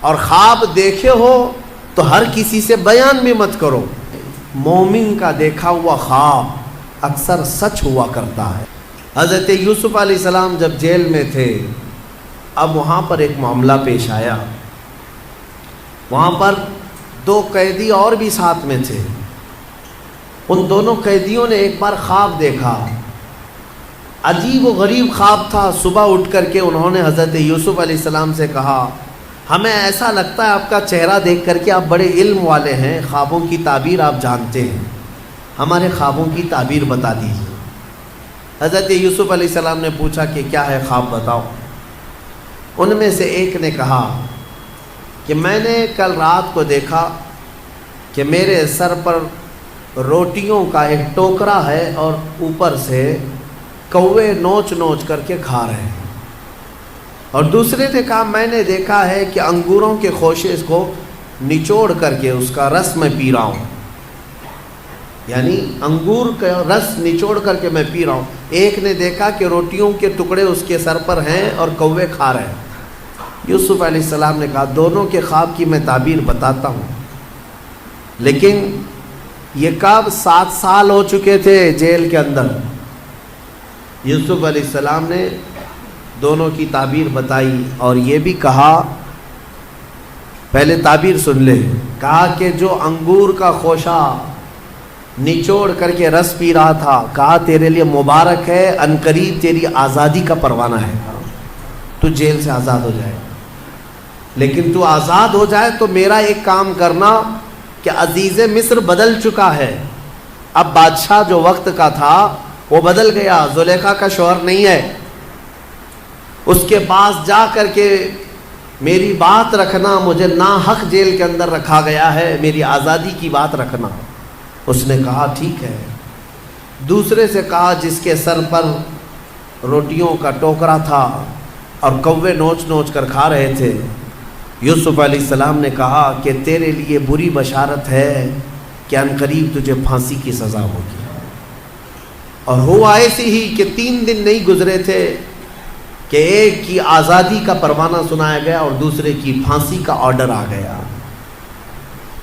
اور خواب دیکھے ہو تو ہر کسی سے بیان بھی مت کرو۔ مومن کا دیکھا ہوا خواب اکثر سچ ہوا کرتا ہے۔ حضرت یوسف علیہ السلام جب جیل میں تھے، اب وہاں پر ایک معاملہ پیش آیا۔ وہاں پر 2 قیدی اور بھی ساتھ میں تھے۔ ان دونوں قیدیوں نے ایک بار خواب دیکھا، عجیب و غریب خواب تھا۔ صبح اٹھ کر کے انہوں نے حضرت یوسف علیہ السلام سے کہا، ہمیں ایسا لگتا ہے آپ کا چہرہ دیکھ کر کے آپ بڑے علم والے ہیں، خوابوں کی تعبیر آپ جانتے ہیں، ہمارے خوابوں کی تعبیر بتا دیجیے۔ حضرت یوسف علیہ السلام نے پوچھا کہ کیا ہے خواب بتاؤ۔ ان میں سے ایک نے کہا کہ میں نے کل رات کو دیکھا کہ میرے سر پر روٹیوں کا ایک ٹوکرا ہے اور اوپر سے کوے نوچ نوچ کر کے کھا رہے ہیں۔ اور دوسرے نے کہا میں نے دیکھا ہے کہ انگوروں کے خوشے کو نچوڑ کر کے اس کا رس میں پی رہا ہوں، یعنی انگور کا رس نچوڑ کر کے میں پی رہا ہوں۔ ایک نے دیکھا کہ روٹیوں کے ٹکڑے اس کے سر پر ہیں اور کوے کھا رہے ہیں۔ یوسف علیہ السلام نے کہا دونوں کے خواب کی میں تعبیر بتاتا ہوں، لیکن یہ کب 7 سال ہو چکے تھے جیل کے اندر۔ یوسف علیہ السلام نے دونوں کی تعبیر بتائی اور یہ بھی کہا، پہلے تعبیر سن لے، کہا کہ جو انگور کا خوشہ نچوڑ کر کے رس پی رہا تھا، کہا تیرے لیے مبارک ہے، عنقریب تیری آزادی کا پروانہ ہے، تو جیل سے آزاد ہو جائے۔ لیکن تو آزاد ہو جائے تو میرا ایک کام کرنا کہ عزیز مصر بدل چکا ہے، اب بادشاہ جو وقت کا تھا وہ بدل گیا، زلیخا کا شوہر نہیں ہے، اس کے پاس جا کر کے میری بات رکھنا، مجھے ناحق جیل کے اندر رکھا گیا ہے، میری آزادی کی بات رکھنا۔ اس نے کہا ٹھیک ہے۔ دوسرے سے کہا جس کے سر پر روٹیوں کا ٹوکرا تھا اور کوے نوچ نوچ کر کھا رہے تھے، یوسف علیہ السلام نے کہا کہ تیرے لیے بری بشارت ہے کہ عنقریب تجھے پھانسی کی سزا ہوگی۔ اور ہوا ایسے ہی کہ 3 دن نہیں گزرے تھے کہ ایک کی آزادی کا پروانہ سنایا گیا اور دوسرے کی پھانسی کا آرڈر آ گیا۔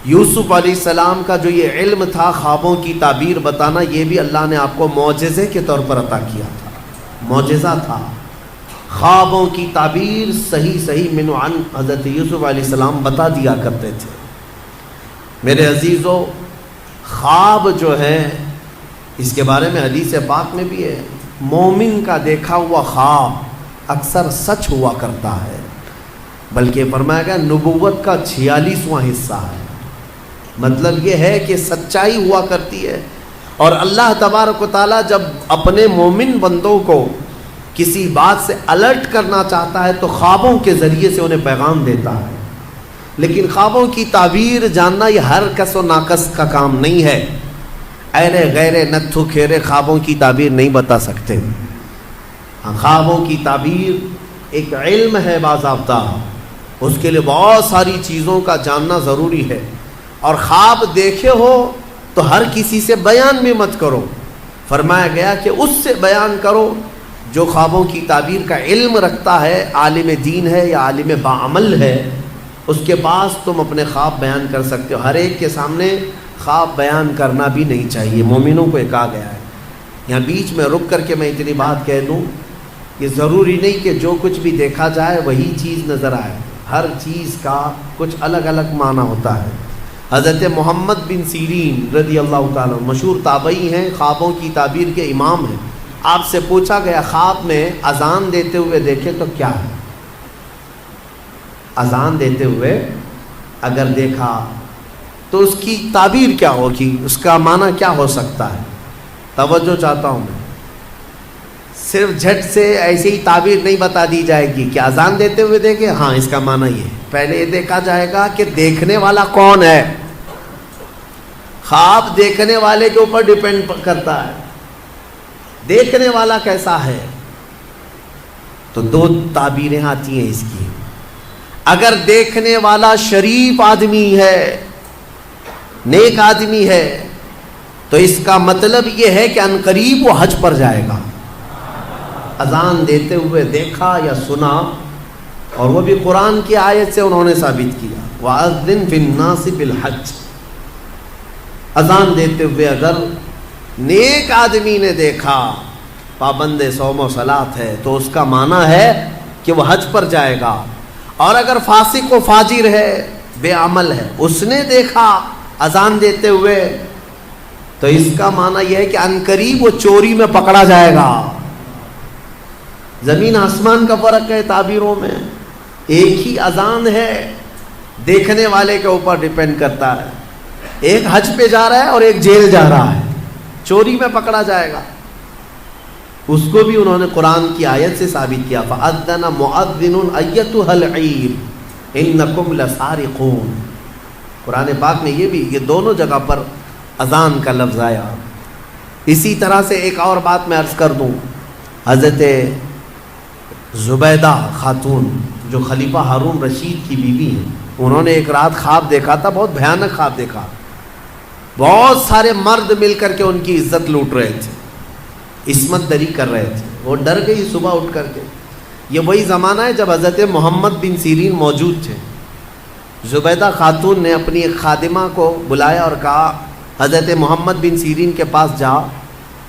یوسف علیہ السلام کا جو یہ علم تھا خوابوں کی تعبیر بتانا، یہ بھی اللہ نے آپ کو معجزے کے طور پر عطا کیا تھا، معجزہ تھا۔ خوابوں کی تعبیر صحیح من عن حضرت یوسف علیہ السلام بتا دیا کرتے تھے۔ میرے عزیزو، خواب جو ہے اس کے بارے میں حدیث پاک میں بھی ہے، مومن کا دیکھا ہوا خواب اکثر سچ ہوا کرتا ہے، بلکہ فرمایا گیا نبوت کا 46واں حصہ ہے۔ مطلب یہ ہے کہ سچائی ہوا کرتی ہے، اور اللہ تبارک و تعالیٰ جب اپنے مومن بندوں کو کسی بات سے الرٹ کرنا چاہتا ہے تو خوابوں کے ذریعے سے انہیں پیغام دیتا ہے۔ لیکن خوابوں کی تعبیر جاننا یہ ہر کس و ناقص کا کام نہیں ہے۔ ایرے غیرے نتھو کھیرے خوابوں کی تعبیر نہیں بتا سکتے۔ خوابوں کی تعبیر ایک علم ہے باضابطہ، اس کے لیے بہت ساری چیزوں کا جاننا ضروری ہے۔ اور خواب دیکھے ہو تو ہر کسی سے بیان بھی مت کرو، فرمایا گیا کہ اس سے بیان کرو جو خوابوں کی تعبیر کا علم رکھتا ہے، عالم دین ہے یا عالم باعمل ہے، اس کے پاس تم اپنے خواب بیان کر سکتے ہو۔ ہر ایک کے سامنے خواب بیان کرنا بھی نہیں چاہیے، مومنوں کو یہ کہا گیا ہے۔ یہاں بیچ میں رک کر کے میں اتنی بات کہہ دوں، یہ ضروری نہیں کہ جو کچھ بھی دیکھا جائے وہی چیز نظر آئے، ہر چیز کا کچھ الگ الگ معنی ہوتا ہے۔ حضرت محمد بن سیرین رضی اللہ تعالیٰ مشہور تابعی ہیں، خوابوں کی تعبیر کے امام ہیں۔ آپ سے پوچھا گیا خواب میں اذان دیتے ہوئے دیکھے تو کیا ہے؟ اذان دیتے ہوئے اگر دیکھا تو اس کی تعبیر کیا ہوگی، اس کا معنی کیا ہو سکتا ہے؟ توجہ چاہتا ہوں میں، صرف جھٹ سے ایسے ہی تعبیر نہیں بتا دی جائے گی کہ اذان دیتے ہوئے دیکھے، ہاں اس کا معنی یہ ہے۔ پہلے یہ دیکھا جائے گا کہ دیکھنے والا کون ہے۔ خواب دیکھنے والے کے اوپر ڈیپینڈ کرتا ہے، دیکھنے والا کیسا ہے۔ تو 2 تعبیریں آتی ہیں اس کی۔ اگر دیکھنے والا شریف آدمی ہے، نیک آدمی ہے، تو اس کا مطلب یہ ہے کہ عنقریب وہ حج پر جائے گا۔ اذان دیتے ہوئے دیکھا یا سنا اور وہ بھی قرآن کی آیت سے انہوں نے ثابت کیا، وَأَذِّن فِي النَّاسِ بِالْحَجِّ، اذان دیتے ہوئے اگر نیک آدمی نے دیکھا پابند صوم و صلاۃ ہے تو اس کا معنی ہے کہ وہ حج پر جائے گا، اور اگر فاسق و فاجر ہے، بے عمل ہے، اس نے دیکھا اذان دیتے ہوئے تو اس کا معنی یہ ہے کہ عنقریب وہ چوری میں پکڑا جائے گا۔ زمین آسمان کا فرق ہے تعبیروں میں، ایک ہی اذان ہے، دیکھنے والے کے اوپر ڈیپینڈ کرتا ہے، ایک حج پہ جا رہا ہے اور ایک جیل جا رہا ہے، چوری میں پکڑا جائے گا۔ اس کو بھی انہوں نے قرآن کی آیت سے ثابت کیا، فَأَذَّنَ مُؤَذِّنٌ أَيَّتُهَا الْعِيرُ إِنَّكُمْ لَسَارِقُونَ۔ قرآن پاک میں یہ دونوں جگہ پر اذان کا لفظ آیا۔ اسی طرح سے ایک اور بات میں عرض کر دوں، حضرت زبیدہ خاتون جو خلیفہ ہارون رشید کی بیوی ہیں، انہوں نے ایک رات خواب دیکھا تھا، بہت بھیانک خواب دیکھا، بہت سارے مرد مل کر کے ان کی عزت لوٹ رہے تھے، عصمت دری کر رہے تھے۔ وہ ڈر گئی صبح اٹھ کر کے۔ یہ وہی زمانہ ہے جب حضرت محمد بن سیرین موجود تھے۔ زبیدہ خاتون نے اپنی ایک خادمہ کو بلایا اور کہا حضرت محمد بن سیرین کے پاس جا،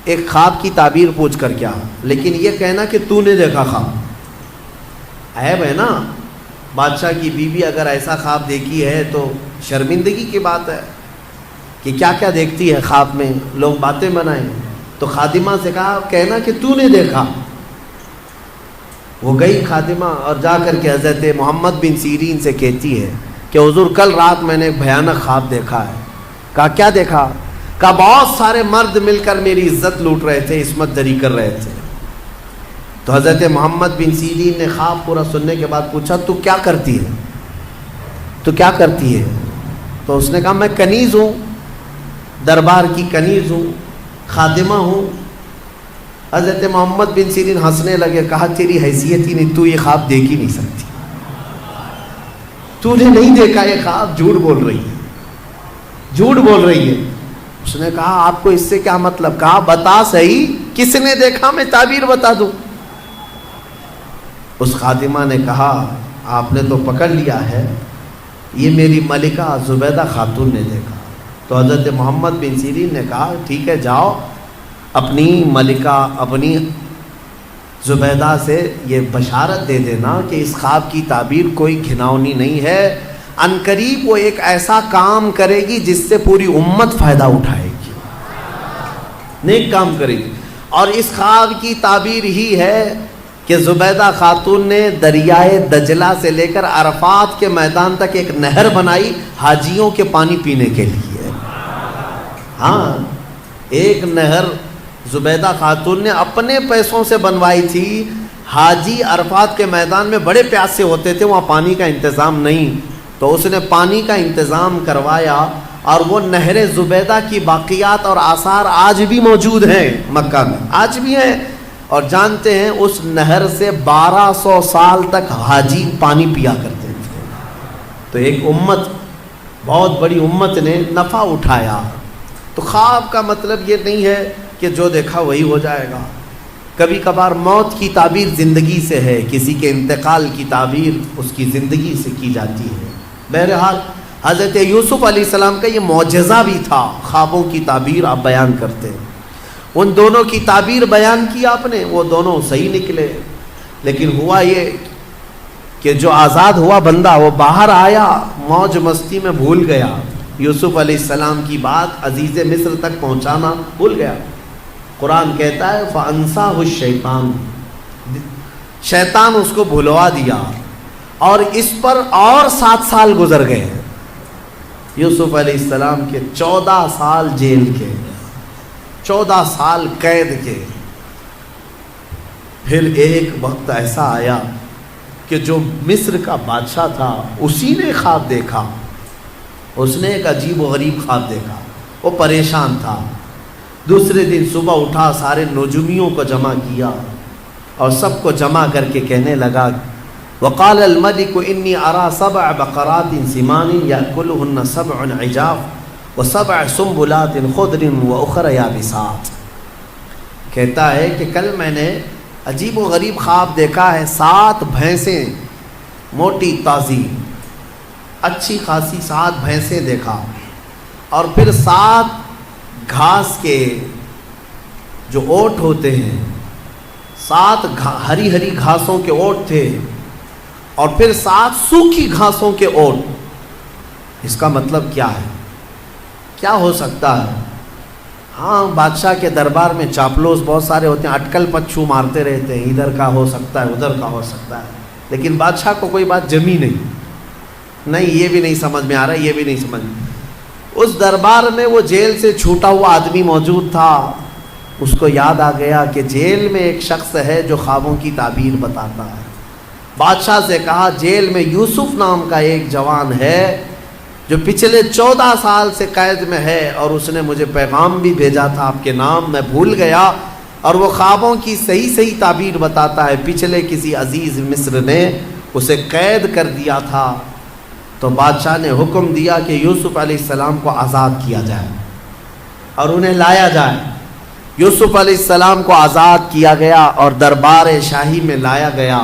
ایک خواب کی تعبیر پوچھ کر کیا، لیکن یہ کہنا کہ تو نے دیکھا خواب۔ عیب ہے نا، بادشاہ کی بیوی اگر ایسا خواب دیکھی ہے تو شرمندگی کی بات ہے کہ کیا کیا دیکھتی ہے خواب میں، لوگ باتیں بنائیں۔ تو خادمہ سے کہا کہنا کہ تو نے دیکھا۔ وہ گئی خادمہ اور جا کر کے حضرت محمد بن سیرین سے کہتی ہے کہ حضور کل رات میں نے ایک بھیانک خواب دیکھا ہے۔ کہا کیا دیکھا؟ کہا بہت سارے مرد مل کر میری عزت لوٹ رہے تھے، عصمت دری کر رہے تھے۔ تو حضرت محمد بن سیرین نے خواب پورا سننے کے بعد پوچھا تو کیا کرتی ہے؟ تو کیا کرتی ہے؟ تو اس نے کہا میں کنیز ہوں، دربار کی کنیز ہوں، خادمہ ہوں۔ حضرت محمد بن سیرین ہنسنے لگے، کہا تیری حیثیت ہی نہیں، تو یہ خواب دیکھ ہی نہیں سکتی، تو نے نہیں دیکھا یہ خواب، جھوٹ بول رہی ہے، جھوٹ بول رہی ہے۔ اس نے کہا آپ کو اس سے کیا مطلب؟ کہا بتا صحیح کس نے دیکھا، میں تعبیر بتا دوں۔ اس خادمہ نے کہا آپ نے تو پکڑ لیا ہے، یہ میری ملکہ زبیدہ خاتون نے دیکھا۔ تو حضرت محمد بن سیرین نے کہا ٹھیک ہے، جاؤ اپنی ملکہ اپنی زبیدہ سے یہ بشارت دے دینا کہ اس خواب کی تعبیر کوئی گھناؤنی نہیں ہے، عنقریب وہ ایک ایسا کام کرے گی جس سے پوری امت فائدہ اٹھائے گی، نیک کام کرے گی۔ اور اس خواب کی تعبیر ہی ہے کہ زبیدہ خاتون نے دریائے دجلہ سے لے کر عرفات کے میدان تک ایک نہر بنائی حاجیوں کے پانی پینے کے لیے۔ ہاں، ایک نہر زبیدہ خاتون نے اپنے پیسوں سے بنوائی تھی۔ حاجی عرفات کے میدان میں بڑے پیاسے ہوتے تھے، وہاں پانی کا انتظام نہیں، تو اس نے پانی کا انتظام کروایا، اور وہ نہر زبیدہ کی باقیات اور آثار آج بھی موجود ہیں مکہ میں، آج بھی ہیں۔ اور جانتے ہیں اس نہر سے 1200 سال تک حاجی پانی پیا کرتے تھے۔ تو ایک امت، بہت بڑی امت نے نفع اٹھایا۔ تو خواب کا مطلب یہ نہیں ہے کہ جو دیکھا وہی ہو جائے گا۔ کبھی کبھار موت کی تعبیر زندگی سے ہے، کسی کے انتقال کی تعبیر اس کی زندگی سے کی جاتی ہے۔ بہرحال حضرت یوسف علیہ السلام کا یہ معجزہ بھی تھا، خوابوں کی تعبیر آپ بیان کرتے ہیں۔ ان دونوں کی تعبیر بیان کی آپ نے، وہ دونوں صحیح نکلے، لیکن ہوا یہ کہ جو آزاد ہوا بندہ وہ باہر آیا، موج مستی میں بھول گیا، یوسف علیہ السلام کی بات عزیز مصر تک پہنچانا بھول گیا۔ قرآن کہتا ہے فَأَنْسَاهُ الشَّيْطَانُ، شیطان اس کو بھلوا دیا، اور اس پر اور 7 سال گزر گئے۔ یوسف علیہ السلام کے 14 سال جیل کے، 14 سال قید کے۔ پھر ایک وقت ایسا آیا کہ جو مصر کا بادشاہ تھا اسی نے خواب دیکھا، اس نے ایک عجیب و غریب خواب دیکھا، وہ پریشان تھا۔ دوسرے دن صبح اٹھا، سارے نجومیوں کو جمع کیا اور سب کو جمع کر کے کہنے لگا وقال الملك انی ارى 7 بقرات سمان یاکلهن 7 عجاف و7 سنبلات خضر واخر یابسات۔ کہتا ہے کہ کل میں نے عجیب و غریب خواب دیکھا ہے، 7 بھینسیں موٹی تازی اچھی خاصی 7 بھینسیں دیکھا، اور پھر 7 گھاس کے جو اوٹ ہوتے ہیں، 7 ہری ہری گھاسوں کے اوٹ تھے، اور پھر 7 سوکھی گھاسوں کے اوٹ۔ اس کا مطلب کیا ہے؟ کیا ہو سکتا ہے؟ ہاں، بادشاہ کے دربار میں چاپلوس بہت سارے ہوتے ہیں، اٹکل پچھو مارتے رہتے ہیں، ادھر کا ہو سکتا ہے ادھر کا ہو سکتا ہے، لیکن بادشاہ کو کوئی بات جمی نہیں، یہ بھی نہیں سمجھ میں آ رہا، یہ بھی نہیں سمجھ میں۔ اس دربار میں وہ جیل سے چھوٹا ہوا آدمی موجود تھا، اس کو یاد آ گیا کہ جیل میں ایک شخص ہے جو خوابوں کی تعبیر بتاتا ہے۔ بادشاہ سے کہا جیل میں یوسف نام کا ایک جوان ہے جو پچھلے 14 سال سے قید میں ہے، اور اس نے مجھے پیغام بھی بھیجا تھا آپ کے نام، میں بھول گیا، اور وہ خوابوں کی صحیح تعبیر بتاتا ہے، پچھلے کسی عزیز مصر نے اسے قید کر دیا تھا۔ تو بادشاہ نے حکم دیا کہ یوسف علیہ السلام کو آزاد کیا جائے اور انہیں لایا جائے۔ یوسف علیہ السلام کو آزاد کیا گیا اور دربار شاہی میں لایا گیا۔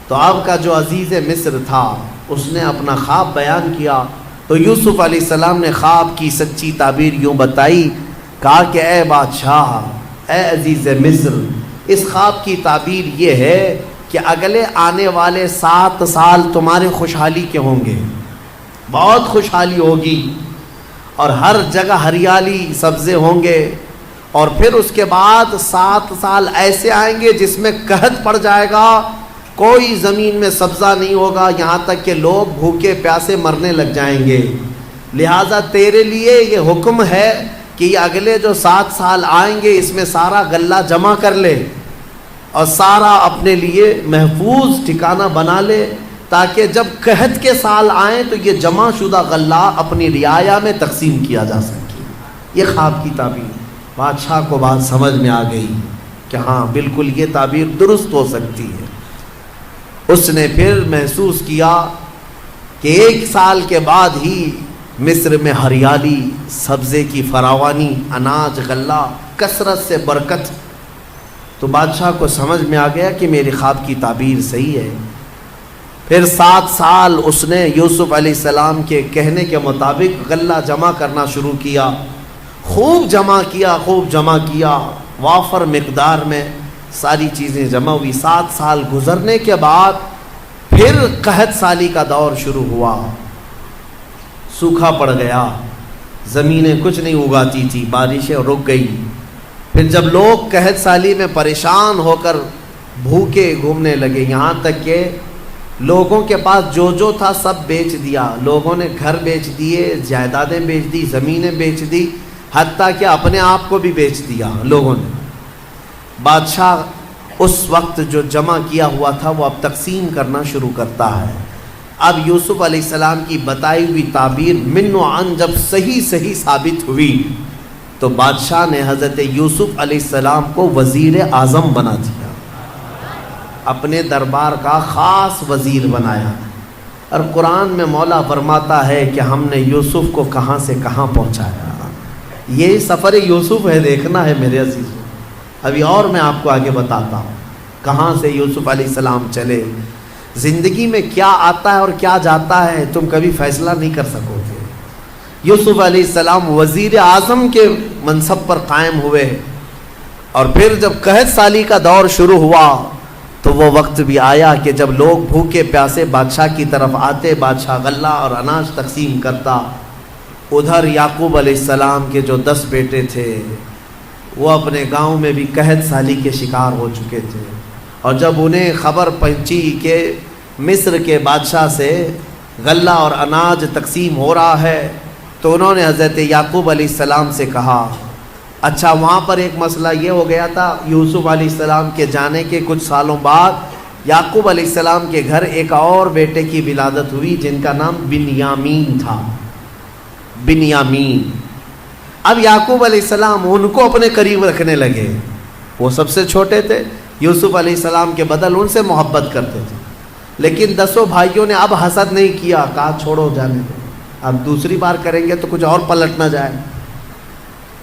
تو آپ کا جو عزیز مصر تھا اس نے اپنا خواب بیان کیا، تو یوسف علیہ السلام نے خواب کی سچی تعبیر یوں بتائی، کہا کہ اے بادشاہ، اے عزیز مصر، اس خواب کی تعبیر یہ ہے کہ اگلے آنے والے 7 سال تمہارے خوشحالی کے ہوں گے، بہت خوشحالی ہوگی، اور ہر جگہ ہریالی سبزے ہوں گے، اور پھر اس کے بعد 7 سال ایسے آئیں گے جس میں قحط پڑ جائے گا، کوئی زمین میں سبزہ نہیں ہوگا، یہاں تک کہ لوگ بھوکے پیاسے مرنے لگ جائیں گے۔ لہٰذا تیرے لیے یہ حکم ہے کہ یہ اگلے جو 7 سال آئیں گے اس میں سارا غلہ جمع کر لے اور سارا اپنے لیے محفوظ ٹھکانہ بنا لے، تاکہ جب قحط کے سال آئیں تو یہ جمع شدہ غلہ اپنی رعایا میں تقسیم کیا جا سکے۔ یہ خواب کی تعبیر۔ بادشاہ کو بات سمجھ میں آ گئی کہ ہاں بالکل یہ تعبیر درست ہو سکتی ہے۔ اس نے پھر محسوس کیا کہ 1 سال کے بعد ہی مصر میں ہریالی، سبزے کی فراوانی، اناج، غلہ، کثرت سے برکت۔ تو بادشاہ کو سمجھ میں آ گیا کہ میری خواب کی تعبیر صحیح ہے۔ پھر 7 سال اس نے یوسف علیہ السلام کے کہنے کے مطابق غلہ جمع کرنا شروع کیا، خوب جمع کیا، وافر مقدار میں ساری چیزیں جمع ہوئی۔ 7 سال گزرنے کے بعد پھر قحط سالی کا دور شروع ہوا، سوکھا پڑ گیا، زمینیں کچھ نہیں اگاتی تھی، بارشیں رک گئی۔ پھر جب لوگ قحط سالی میں پریشان ہو کر بھوکے گھومنے لگے، یہاں تک کہ لوگوں کے پاس جو تھا سب بیچ دیا، لوگوں نے گھر بیچ دیے، جائیدادیں بیچ دی، زمینیں بیچ دی، حتیٰ کہ اپنے آپ کو بھی بیچ دیا لوگوں نے۔ بادشاہ اس وقت جو جمع کیا ہوا تھا وہ اب تقسیم کرنا شروع کرتا ہے۔ اب یوسف علیہ السلام کی بتائی ہوئی تعبیر من و عن جب صحیح ثابت ہوئی تو بادشاہ نے حضرت یوسف علیہ السلام کو وزیر اعظم بنا دیا، اپنے دربار کا خاص وزیر بنایا۔ اور قرآن میں مولا فرماتا ہے کہ ہم نے یوسف کو کہاں سے کہاں پہنچایا۔ یہ سفر یوسف ہے، دیکھنا ہے میرے عزیزوں۔ ابھی اور میں آپ کو آگے بتاتا ہوں کہاں سے یوسف علیہ السلام چلے۔ زندگی میں کیا آتا ہے اور کیا جاتا ہے تم کبھی فیصلہ نہیں کر سکو گے۔ یوسف علیہ السلام وزیر اعظم کے منصب پر قائم ہوئے، اور پھر جب قحط سالی کا دور شروع ہوا تو وہ وقت بھی آیا کہ جب لوگ بھوکے پیاسے بادشاہ کی طرف آتے، بادشاہ غلہ اور اناج تقسیم کرتا۔ ادھر یعقوب علیہ السلام کے جو 10 بیٹے تھے وہ اپنے گاؤں میں بھی قحط سالی کے شکار ہو چکے تھے، اور جب انہیں خبر پہنچی کہ مصر کے بادشاہ سے غلہ اور اناج تقسیم ہو رہا ہے تو انہوں نے حضرت یعقوب علیہ السلام سے کہا، اچھا وہاں پر ایک مسئلہ یہ ہو گیا تھا، یوسف علیہ السلام کے جانے کے کچھ سالوں بعد یعقوب علیہ السلام کے گھر ایک اور بیٹے کی ولادت ہوئی جن کا نام بنیامین تھا، بنیامین۔ اب یعقوب علیہ السلام ان کو اپنے قریب رکھنے لگے، وہ سب سے چھوٹے تھے، یوسف علیہ السلام کے بدل ان سے محبت کرتے تھے، لیکن 10 بھائیوں نے اب حسد نہیں کیا، کہا چھوڑو جانے دو، اب دوسری بار کریں گے تو کچھ اور پلٹ نہ جائے۔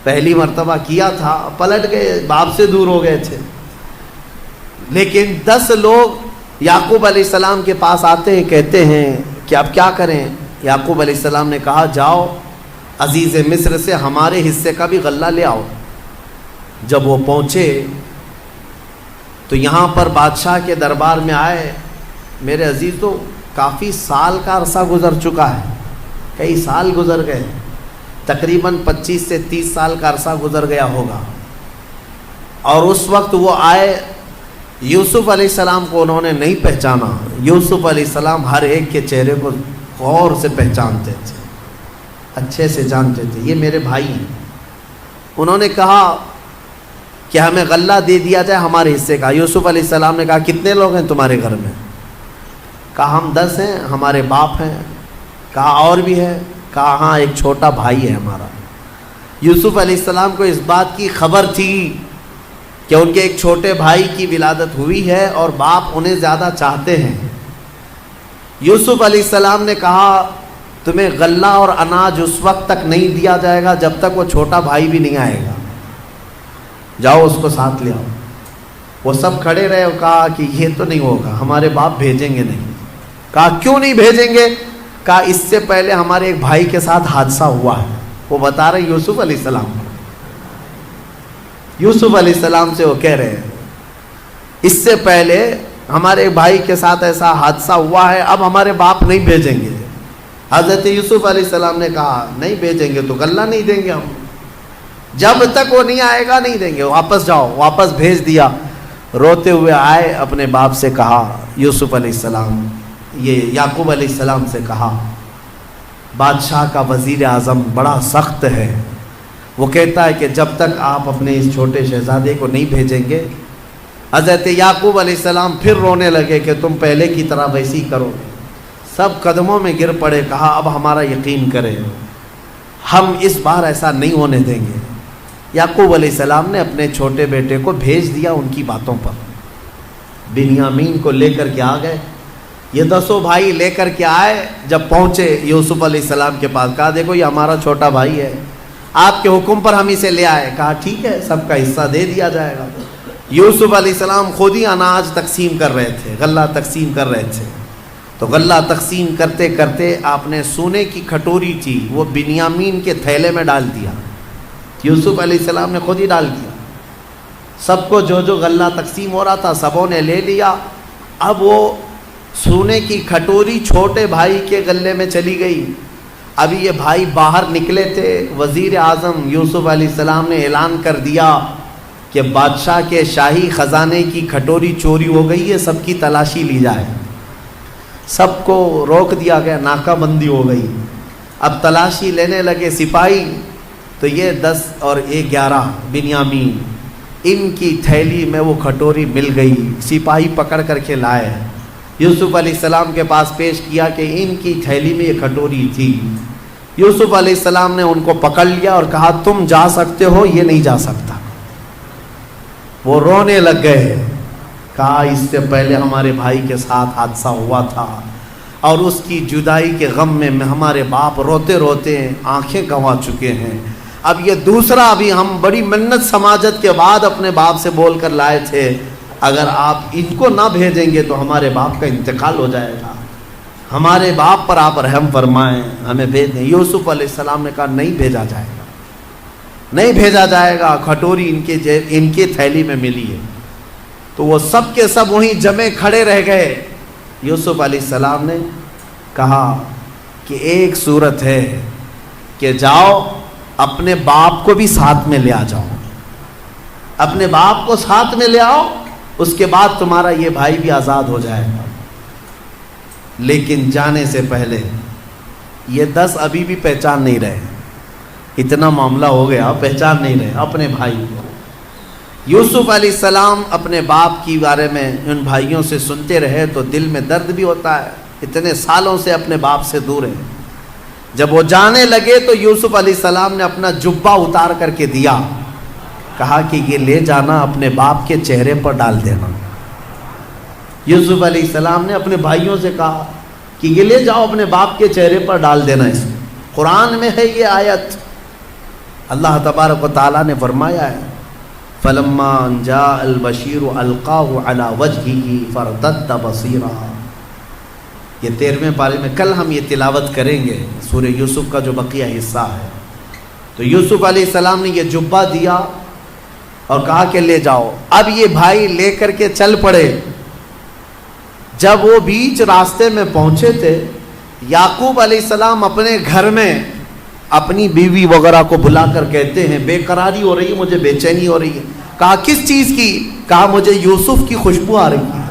پہلی مرتبہ کیا تھا، پلٹ گئے، باپ سے دور ہو گئے تھے، لیکن 10 لوگ یعقوب علیہ السلام کے پاس آتے ہیں، کہتے ہیں کہ اب کیا کریں؟ یعقوب علیہ السلام نے کہا جاؤ عزیز مصر سے ہمارے حصے کا بھی غلہ لے آؤ۔ جب وہ پہنچے تو یہاں پر بادشاہ کے دربار میں آئے۔ میرے عزیزو، کافی سال کا عرصہ گزر چکا ہے، کئی سال گزر گئے، تقریباً 25 سے 30 سال کا عرصہ گزر گیا ہوگا، اور اس وقت وہ آئے۔ یوسف علیہ السلام کو انہوں نے نہیں پہچانا۔ یوسف علیہ السلام ہر ایک کے چہرے کو غور سے پہچانتے تھے، اچھے سے جانتے تھے، یہ میرے بھائی ہیں۔ انہوں نے کہا کہ ہمیں غلہ دے دیا جائے ہمارے حصے کا۔ یوسف علیہ السلام نے کہا کتنے لوگ ہیں تمہارے گھر میں؟ کہا ہم 10 ہیں، ہمارے باپ ہیں۔ کہا اور بھی ہے؟ کہا ہاں ایک چھوٹا بھائی ہے ہمارا۔ یوسف علیہ السلام کو اس بات کی خبر تھی کہ ان کے ایک چھوٹے بھائی کی ولادت ہوئی ہے اور باپ انہیں زیادہ چاہتے ہیں۔ یوسف علیہ السلام نے کہا تمہیں غلہ اور اناج اس وقت تک نہیں دیا جائے گا جب تک وہ چھوٹا بھائی بھی نہیں آئے گا، جاؤ اس کو ساتھ لے آؤ۔ وہ سب کھڑے رہے اور کہا کہ یہ تو نہیں ہوگا، ہمارے باپ بھیجیں گے نہیں۔ کہا کیوں نہیں بھیجیں گے؟ کہا اس سے پہلے ہمارے ایک بھائی کے ساتھ حادثہ ہوا ہے۔ وہ بتا رہے یوسف علیہ السلام، یوسف علیہ السلام سے وہ کہہ رہے ہیں اس سے پہلے ہمارے بھائی کے ساتھ ایسا حادثہ ہوا ہے، اب ہمارے باپ نہیں بھیجیں گے۔ حضرت یوسف علیہ السلام نے کہا نہیں بھیجیں گے تو غلہ نہیں دیں گے ہم، جب تک وہ نہیں آئے گا نہیں دیں گے، واپس جاؤ۔ واپس بھیج دیا۔ روتے ہوئے آئے، اپنے باپ سے کہا، یوسف علیہ السلام یہ یعقوب علیہ السلام سے کہا بادشاہ کا وزیر اعظم بڑا سخت ہے، وہ کہتا ہے کہ جب تک آپ اپنے اس چھوٹے شہزادے کو نہیں بھیجیں گے۔ حضرت یعقوب علیہ السلام پھر رونے لگے کہ تم پہلے کی طرح ویسی کرو۔ سب قدموں میں گر پڑے، کہا اب ہمارا یقین کرے، ہم اس بار ایسا نہیں ہونے دیں گے۔ یعقوب علیہ السلام نے اپنے چھوٹے بیٹے کو بھیج دیا ان کی باتوں پر۔ بنیامین کو لے کر کے آ گئے، یہ 10 بھائی لے کر کے آئے۔ جب پہنچے یوسف علیہ السلام کے پاس، کہا دیکھو یہ ہمارا چھوٹا بھائی ہے، آپ کے حکم پر ہم اسے لے آئے۔ کہا ٹھیک ہے، سب کا حصہ دے دیا جائے گا۔ یوسف علیہ السلام خود ہی اناج تقسیم کر رہے تھے، غلہ تقسیم کر رہے تھے، تو غلہ تقسیم کرتے کرتے آپ نے سونے کی کھٹوری تھی وہ بنیامین کے تھیلے میں ڈال دیا۔ یوسف علیہ السلام نے خود ہی ڈال دیا۔ سب کو جو جو غلہ تقسیم ہو رہا تھا سبوں نے لے لیا۔ اب وہ سونے کی کھٹوری چھوٹے بھائی کے غلے میں چلی گئی۔ ابھی یہ بھائی باہر نکلے تھے، وزیر اعظم یوسف علیہ السلام نے اعلان کر دیا کہ بادشاہ کے شاہی خزانے کی کھٹوری چوری ہو گئی ہے، سب کی تلاشی لی جائے۔ سب کو روک دیا گیا، ناکہ بندی ہو گئی۔ اب تلاشی لینے لگے سپاہی، تو یہ 10 اور یہ 11 بنیامین، ان کی تھیلی میں وہ کھٹوری مل گئی۔ سپاہی پکڑ کر کے لائے، یوسف علیہ السلام کے پاس پیش کیا کہ ان کی تھیلی میں یہ کھٹوری تھی۔ یوسف علیہ السلام نے ان کو پکڑ لیا اور کہا تم جا سکتے ہو، یہ نہیں جا سکتا۔ وہ رونے لگ گئے، کہا اس سے پہلے ہمارے بھائی کے ساتھ حادثہ ہوا تھا اور اس کی جدائی کے غم میں ہمارے باپ روتے روتے آنکھیں گنوا چکے ہیں۔ اب یہ دوسرا، ابھی ہم بڑی منت سماجت کے بعد اپنے باپ سے بول کر لائے تھے، اگر آپ ان کو نہ بھیجیں گے تو ہمارے باپ کا انتقال ہو جائے گا، ہمارے باپ پر آپ رحم فرمائیں، ہمیں بھیج دیں۔ یوسف علیہ السلام نے کہا نہیں بھیجا جائے گا، نہیں بھیجا جائے گا، کھٹوری ان کی تھیلی میں ملی ہے۔ تو وہ سب کے سب وہیں جمے کھڑے رہ گئے۔ یوسف علیہ السلام نے کہا کہ ایک صورت ہے کہ جاؤ اپنے باپ کو بھی ساتھ میں لے آ جاؤ، اپنے باپ کو ساتھ میں لے آؤ، اس کے بعد تمہارا یہ بھائی بھی آزاد ہو جائے گا۔ لیکن جانے سے پہلے یہ 10 ابھی بھی پہچان نہیں رہے، اتنا معاملہ ہو گیا، پہچان نہیں رہے اپنے بھائی کو۔ یوسف علیہ السلام اپنے باپ کی بارے میں ان بھائیوں سے سنتے رہے تو دل میں درد بھی ہوتا ہے، اتنے سالوں سے اپنے باپ سے دور ہیں۔ جب وہ جانے لگے تو یوسف علیہ السلام نے اپنا جبہ اتار کر کے دیا، کہا کہ یہ لے جانا اپنے باپ کے چہرے پر ڈال دینا۔ یوسف علیہ السلام نے اپنے بھائیوں سے کہا کہ یہ لے جاؤ اپنے باپ کے چہرے پر ڈال دینا۔ اس قرآن میں ہے یہ آیت، اللہ تبارک و تعالیٰ نے فرمایا ہے فلما جاء البشیر القاہ علی وجہہ فارتد بصیرا. یہ 13ویں پارے میں کل ہم یہ تلاوت کریں گے سورہ یوسف کا جو بقیہ حصہ ہے. تو یوسف علیہ السلام نے یہ جبہ دیا اور کہا کہ لے جاؤ. اب یہ بھائی لے کر کے چل پڑے. جب وہ بیچ راستے میں پہنچے تھے، یعقوب علیہ السلام اپنے گھر میں اپنی بیوی وغیرہ کو بلا کر کہتے ہیں بے قراری ہو رہی ہے، مجھے بے چینی ہو رہی ہے. کہا کس چیز کی؟ کہا مجھے یوسف کی خوشبو آ رہی ہے.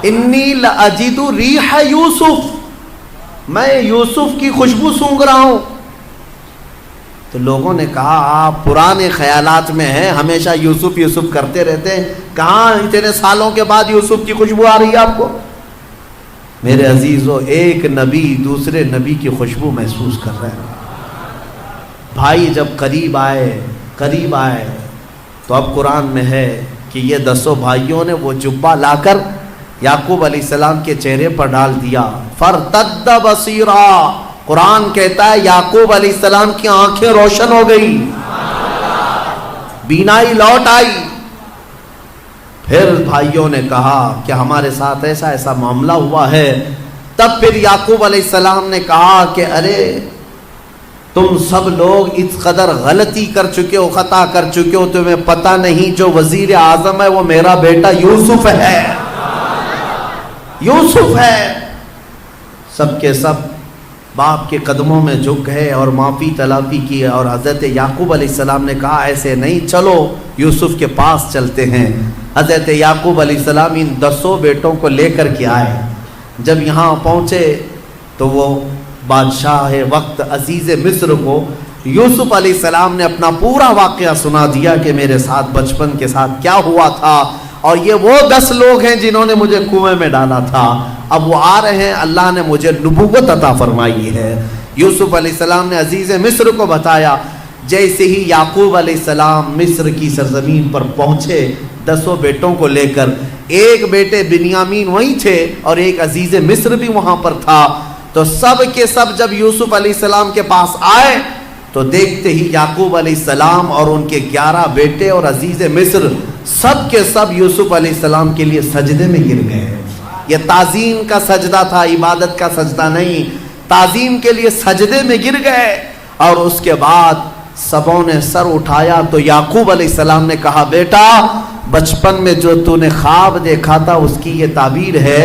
انی لاجد ریح یوسف، میں یوسف کی خوشبو سونگھ رہا ہوں. تو لوگوں نے کہا آپ پرانے خیالات میں ہیں، ہمیشہ یوسف یوسف کرتے رہتے ہیں، کہاں اتنے سالوں کے بعد یوسف کی خوشبو آ رہی ہے آپ کو؟ میرے عزیزو، ایک نبی دوسرے نبی کی خوشبو محسوس کر رہے ہیں. بھائی جب قریب آئے تو اب قرآن میں ہے کہ یہ 10 بھائیوں نے وہ جبہ لا کر یعقوب علیہ السلام کے چہرے پر ڈال دیا. فارتد بصیرا، قرآن کہتا ہے یعقوب علیہ السلام کی آنکھیں روشن ہو گئی، بینائی لوٹ آئی. پھر بھائیوں نے کہا کہ ہمارے ساتھ ایسا ایسا معاملہ ہوا ہے. تب پھر یعقوب علیہ السلام نے کہا کہ ارے تم سب لوگ اس قدر غلطی کر چکے ہو، خطا کر چکے ہو، تمہیں پتہ نہیں جو وزیر اعظم ہے وہ میرا بیٹا یوسف ہے. یوسف ہے. سب کے سب باپ کے قدموں میں جھک گئے اور معافی طلبی کی. اور حضرت یعقوب علیہ السلام نے کہا ایسے نہیں، چلو یوسف کے پاس چلتے ہیں. حضرت یعقوب علیہ السلام ان 10 بیٹوں کو لے کر کے آئے. جب یہاں پہنچے تو وہ بادشاہ وقت عزیز مصر کو یوسف علیہ السلام نے اپنا پورا واقعہ سنا دیا کہ میرے ساتھ بچپن کے ساتھ کیا ہوا تھا، اور یہ وہ 10 لوگ ہیں جنہوں نے مجھے کنویں میں ڈالا تھا. اب وہ آ رہے ہیں، اللہ نے مجھے نبوت عطا فرمائی ہے. یوسف علیہ السلام نے عزیز مصر کو بتایا. جیسے ہی یعقوب علیہ السلام مصر کی سرزمین پر پہنچے 10 بیٹوں کو لے کر، ایک بیٹے بنیامین وہیں تھے اور ایک عزیز مصر بھی وہاں پر تھا. تو سب کے سب جب یوسف علیہ السلام کے پاس آئے تو دیکھتے ہی یعقوب علیہ السلام اور ان کے 11 بیٹے اور عزیز مصر سب کے سب یوسف علیہ السلام کے لیے سجدے میں گر گئے. یہ تعظیم کا سجدہ تھا، عبادت کا سجدہ نہیں. تعظیم کے لیے سجدے میں گر گئے. اور اس کے بعد سبوں نے سر اٹھایا تو یعقوب علیہ السلام نے کہا بیٹا بچپن میں جو تو نے خواب دیکھا تھا اس کی یہ تعبیر ہے.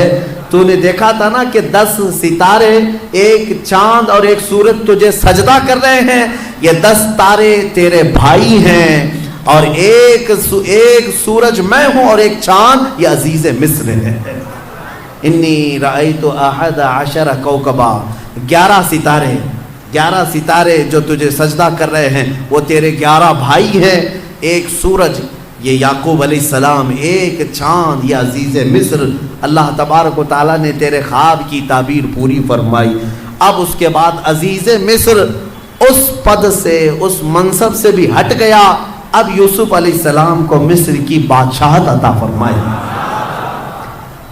تو نے دیکھا تھا نا کہ 10 ستارے، ایک چاند اور ایک سورج تجھے سجدہ کر رہے ہیں. یہ 10 تارے تیرے بھائی ہیں اور ایک سورج میں ہوں اور ایک چاند یہ عزیز مصر ہے. انی رأیت 11 کوکبا، 11 ستارے جو تجھے سجدہ کر رہے ہیں وہ تیرے 11 بھائی ہیں. ایک سورج یہ یعقوب علیہ السلام، ایک چاند یہ عزیز مصر. اللہ تبارک و تعالیٰ نے تیرے خواب کی تعبیر پوری فرمائی. اب اس کے بعد عزیز مصر اس پد سے، اس منصب سے بھی ہٹ گیا. اب یوسف علیہ السلام کو مصر کی بادشاہت عطا فرمائی.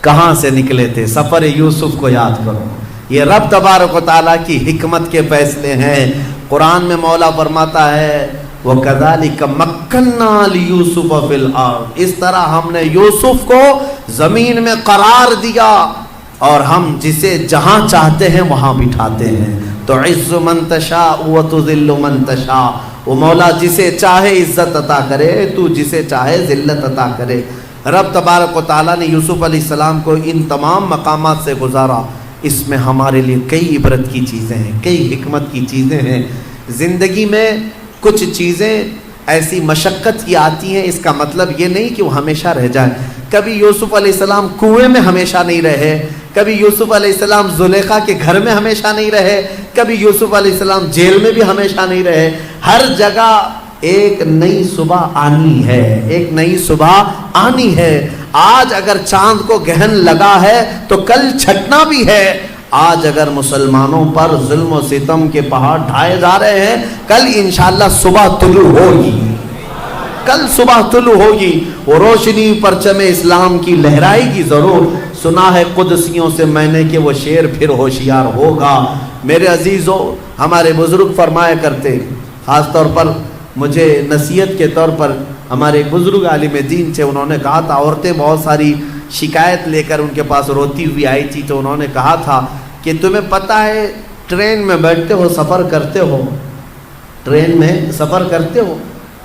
کہاں سے نکلے تھے؟ سفر یوسف کو یاد کرو. یہ رب تبارک و تعالیٰ کی حکمت کے فیصلے ہیں. قرآن میں مولا فرماتا ہے وَكَذَلِكَ مَكَّنَّا لِيُوسُفَ فِي الْأَرْضِ، اس طرح ہم نے یوسف کو زمین میں قرار دیا اور ہم جسے جہاں چاہتے ہیں وہاں بٹھاتے ہیں. تُعِزُّ مَن تَشَاءُ وَتُذِلُّ مَن تَشَاءُ، وہ مولا جسے چاہے عزت عطا کرے، تو جسے چاہے ذلت عطا کرے. رب تبارک و تعالیٰ نے یوسف علیہ السلام کو ان تمام مقامات سے گزارا. اس میں ہمارے لیے کئی عبرت کی چیزیں ہیں، کئی حکمت کی چیزیں ہیں. زندگی میں کچھ چیزیں ایسی مشقت کی آتی ہیں، اس کا مطلب یہ نہیں کہ وہ ہمیشہ رہ جائیں. کبھی یوسف علیہ السلام کنویں میں ہمیشہ نہیں رہے، کبھی یوسف علیہ السلام زلیخا کے گھر میں ہمیشہ نہیں رہے، کبھی یوسف علیہ السلام جیل میں بھی ہمیشہ نہیں رہے. ہر جگہ ایک نئی صبح آنی ہے، ایک نئی صبح آنی ہے. آج اگر چاند کو گہن لگا ہے تو کل چھٹنا بھی ہے. آج اگر مسلمانوں پر ظلم و ستم کے پہاڑ ڈھائے جا رہے ہیں، کل انشاءاللہ صبح طلوع ہوگی، کل صبح طلوع ہوگی. وہ روشنی پرچم اسلام کی لہرائے گی ضرور. سنا ہے قدسیوں سے میں نے کہ وہ شیر پھر ہوشیار ہوگا. میرے عزیزوں، ہمارے بزرگ فرمایا کرتے، خاص طور پر مجھے نصیحت کے طور پر ہمارے ایک بزرگ عالم دین تھے، انہوں نے کہا تھا، عورتیں بہت ساری شکایت لے کر ان کے پاس روتی ہوئی آئی تھی، تو انہوں نے کہا تھا کہ تمہیں پتہ ہے ٹرین میں بیٹھتے ہو، سفر کرتے ہو، ٹرین میں سفر کرتے ہو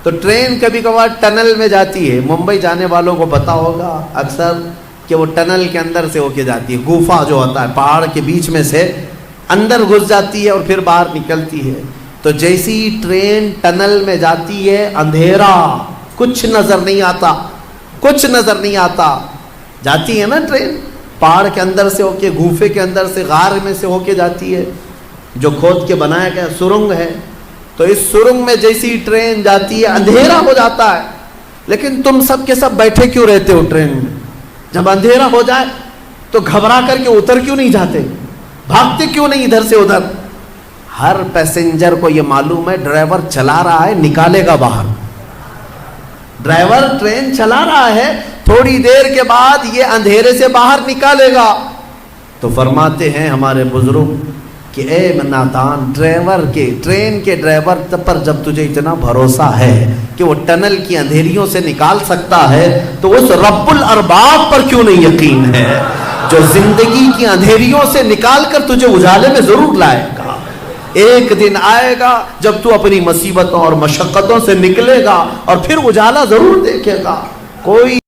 تو ٹرین کبھی کبھار ٹنل میں جاتی ہے، ممبئی جانے والوں کو پتہ ہوگا اکثر کہ وہ ٹنل کے اندر سے ہو کے جاتی ہے، گوفا جو ہوتا ہے پہاڑ کے بیچ میں سے اندر گھس جاتی ہے اور پھر باہر نکلتی ہے۔ تو جیسی ٹرین ٹنل میں جاتی ہے، اندھیرا، کچھ نظر نہیں آتا، کچھ نظر نہیں آتا، جاتی ہے نا ٹرین پہاڑ کے اندر سے ہو کے، گوفے کے اندر سے، غار میں سے ہو کے جاتی ہے، جو کھود کے بنایا گیا سرنگ ہے، تو اس سرنگ میں جیسی ٹرین جاتی ہے اندھیرا ہو جاتا ہے، لیکن تم سب کے سب بیٹھے کیوں رہتے ہو ٹرین میں؟ جب اندھیرا ہو جائے تو گھبرا کر کے اتر کیوں نہیں جاتے؟ بھاگتے کیوں نہیں ادھر سے ادھر؟ ہر پیسنجر کو یہ معلوم ہے ڈرائیور چلا رہا ہے، نکالے گا باہر، ڈرائیور ٹرین چلا رہا ہے، تھوڑی دیر کے بعد یہ اندھیرے سے باہر نکالے گا۔ تو فرماتے ہیں ہمارے بزرگ کہ اے نادان، ڈرائیور کے، ٹرین کے ڈرائیور پر جب تجھے اتنا بھروسہ ہے کہ وہ ٹنل کی اندھیریوں سے نکال سکتا ہے تو اس رب الارباب پر کیوں نہیں یقین ہے جو زندگی کی اندھیریوں سے نکال کر تجھے اجالے میں ضرور لائے گا۔ ایک دن آئے گا جب تو اپنی مصیبتوں اور مشقتوں سے نکلے گا اور پھر اجالا ضرور دیکھے گا۔ کوئی